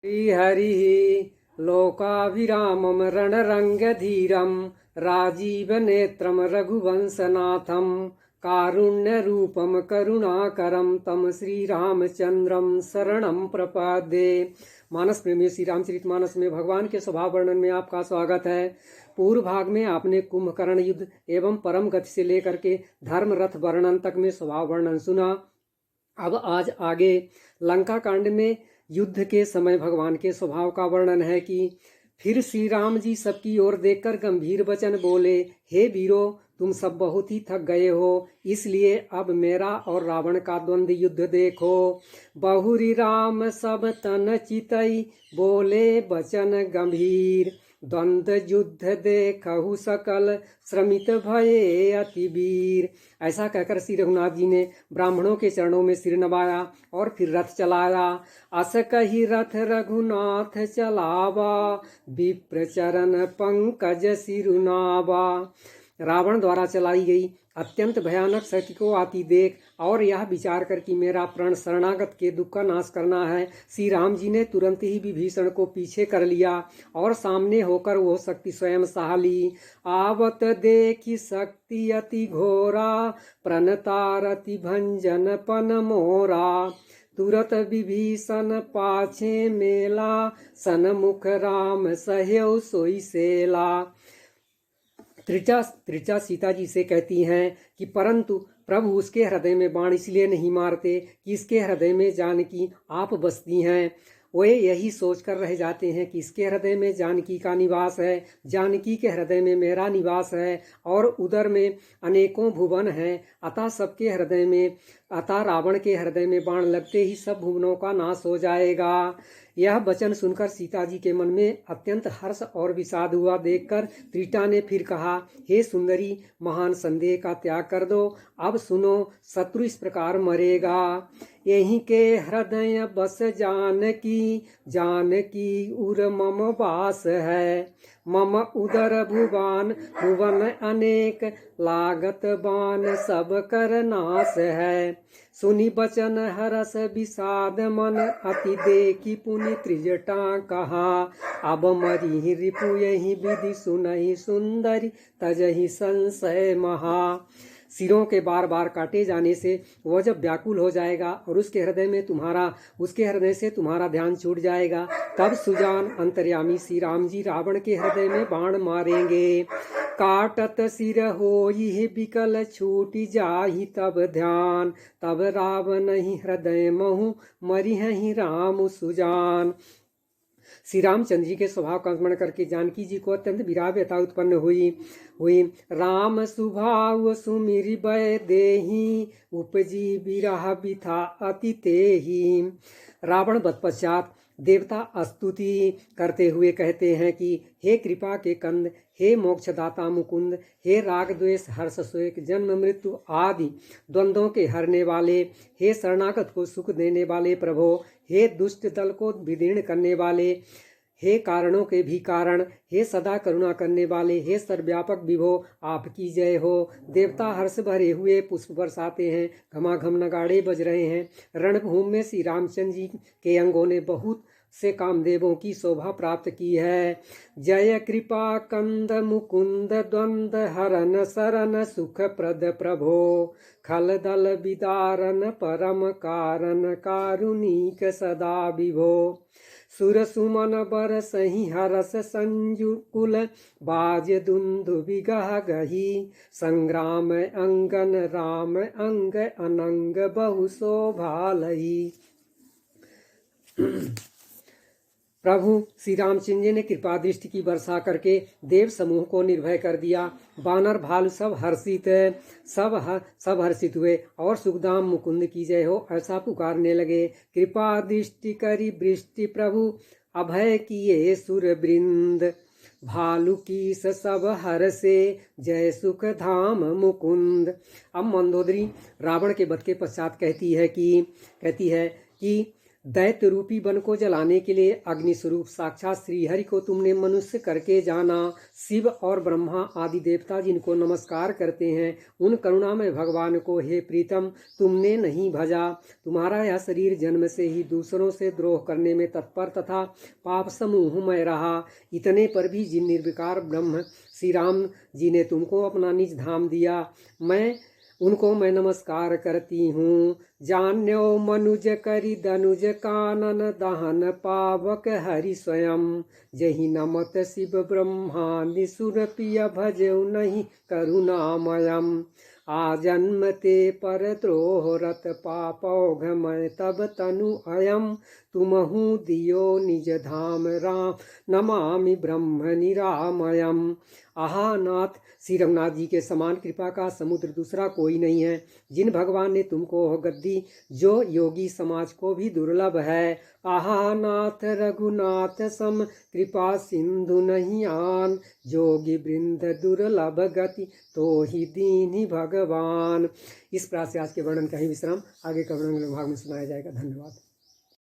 श्रीहरिः लोकाभिरामं रणरङ्गधीरं राजीवनेत्रं रघुवंशनाथं कारुण्यरूपं करुणाकरं तं श्रीरामचंद्रं शरणं प्रपद्ये। मानस प्रेमी श्री रामचरितमानस में भगवान के स्वभाव वर्णन में आपका स्वागत है। पूर्व भाग में आपने कुंभकर्ण युद्ध एवं परम गति से लेकर के धर्म रथ वर्णन तक में स्वभाव वर्णन सुना। अब आज आगे लंका कांड में युद्ध के समय भगवान के स्वभाव का वर्णन है कि फिर श्री राम जी सबकी ओर देखकर गंभीर वचन बोले, हे वीरो, तुम सब बहुत ही थक गए हो, इसलिए अब मेरा और रावण का द्वंद्व युद्ध देखो। बहुरी राम सब तन चितई, बोले वचन गंभीर, द्वंद्व युद्ध देखहु सकल, श्रमित भये अति वीर। ऐसा कहकर श्री रघुनाथ जी ने ब्राह्मणों के चरणों में सिर नवाया और फिर रथ चलाया। अस कही रथ रघुनाथ चलावा, विप्र चरण पंकज सिरुनावा। रावण द्वारा चलाई गई अत्यंत भयानक शक्ति को आती देख और यह विचार कर कि मेरा प्रण शरणागत के दुख का नाश करना है, श्री राम जी ने तुरंत ही विभीषण को पीछे कर लिया और सामने होकर वो शक्ति स्वयं सहा ली। आवत देखी शक्ति अति घोरा, प्रणतारति भंजन पन मोरा। तुरत विभीषण पाछे मेला, सनमुख राम सह्यौ सोई सेला। त्रिचा सीता जी से कहती हैं कि परंतु प्रभु उसके हृदय में बाण इसलिए नहीं मारते कि इसके हृदय में जानकी आप बसती हैं। वे यही सोचकर रह जाते हैं कि इसके हृदय में जानकी का निवास है, जानकी के हृदय में मेरा निवास है और उधर में अनेकों भुवन हैं। अतः रावण के हृदय में बाण लगते ही सब भुवनों का नाश हो जाएगा। यह वचन सुनकर सीता जी के मन में अत्यंत हर्ष और विषाद हुआ। देखकर त्रिटा ने फिर कहा, हे सुंदरी, महान संदेह का त्याग कर दो। अब सुनो, शत्रु इस प्रकार मरेगा। यहीं के हृदय बस जानकी, जानकी उर मम वास है। मम उदर भुवन अनेक, लागत बाण सब कर नाश है। सुनि बचन हरस विषाद मन, अति देखी पुनि त्रिजटा कहा। अब मरी रिपु यही विधि सुनहि सुंदरी, तजहि संशय महा। सिरों के बार बार काटे जाने से वह जब व्याकुल हो जाएगा और उसके हृदय से तुम्हारा ध्यान छूट जाएगा, तब सुजान अंतर्यामी श्री राम जी रावण के हृदय में बाण मारेंगे। काटत सिर होई बिकल छूटी जाहि तब ध्यान, तब रावण ही हृदय महु मरि ही राम सुजान। श्री रामचंद्र जी के स्वभाव का स्मरण करके जानकी जी को अत्यंत विरह व्यथा उत्पन्न हुई। राम सुभाव सुमिरि भय देहि, उपजी विरह बिथा अति तेहि। रावण बतपश्चात देवता स्तुति करते हुए कहते हैं कि हे कृपा के कंद, हे मोक्षदाता मुकुंद, हे राग द्वेष हर्ष शोक जन्म मृत्यु आदि द्वंद्वों के हरने वाले, हे शरणागत को सुख देने वाले प्रभो, हे दुष्ट दल को विदीर्ण करने वाले, हे कारणों के भी कारण, हे सदा करुणा करने वाले, हे सर्वव्यापक विभो, आपकी जय हो। देवता हर्ष भरे हुए पुष्प बरसाते हैं, घमाघम नगाड़े बज रहे हैं। रणभूमि में श्री रामचंद्र जी के अंगों ने बहुत से कामदेवों की शोभा प्राप्त की है। जय कृपा कंद मुकुंद द्वंद हरन शरण सुख प्रद प्रभो, खल दल विदारन परम कारण कारुणिक सदा विभो। सुर सुमन बर सही हरस संजुकुल, बाज दुंदु विगह गही, संग्राम अंगन राम अंग अनंग बहु शोभा लही। प्रभु श्री रामचंद्र जी ने कृपा दृष्टि की वर्षा करके देव समूह को निर्भय कर दिया। बानर भालू सब हर्षित हुए और सुखधाम मुकुंद की जय हो ऐसा पुकारने लगे। कृपा दृष्टि करी वृष्टि प्रभु, अभय किए सुर वृंद, भालू की सब हर्षे, जय सुख धाम मुकुंद। अब मंदोदरी रावण के वध के पश्चात कहती है कि दैत्य रूपी वन को जलाने के लिए अग्नि स्वरूप साक्षात श्रीहरि को तुमने मनुष्य करके जाना। शिव और ब्रह्मा आदि देवता जिनको नमस्कार करते हैं, उन करुणामय भगवान को हे प्रीतम तुमने नहीं भजा। तुम्हारा यह शरीर जन्म से ही दूसरों से द्रोह करने में तत्पर तथा पाप समूह में रहा। इतने पर भी जिन निर्विकार ब्रह्म श्री राम जी ने तुमको अपना निज धाम दिया, उनको मैं नमस्कार करती हूँ। जान्यो मनुज करि दनुज कानन दहन पावक हरि स्वयं। जहि नमत शिव ब्रह्मा निसुर पिय भजऊ नहीं करुणामयम। आजन्म ते पर द्रोह रत पापौघमय तब तनु अयम। तुमहु दियो निज धाम राम नमामि ब्रह्म निरामयम। आहा नाथ, श्री रघुनाथ जी के समान कृपा का समुद्र दूसरा कोई नहीं है। जिन भगवान ने तुमको गद्दी जो योगी समाज को भी दुर्लभ है। आहा नाथ रघुनाथ सम कृपा सिंधु नहीं आन। जोगी वृंद दुर्लभ गति तो ही दीन्हि भगवान। इस प्रकार से आज के वर्णन का ही विश्राम आगे का वर्णन भाग में सुनाया जाएगा। धन्यवाद।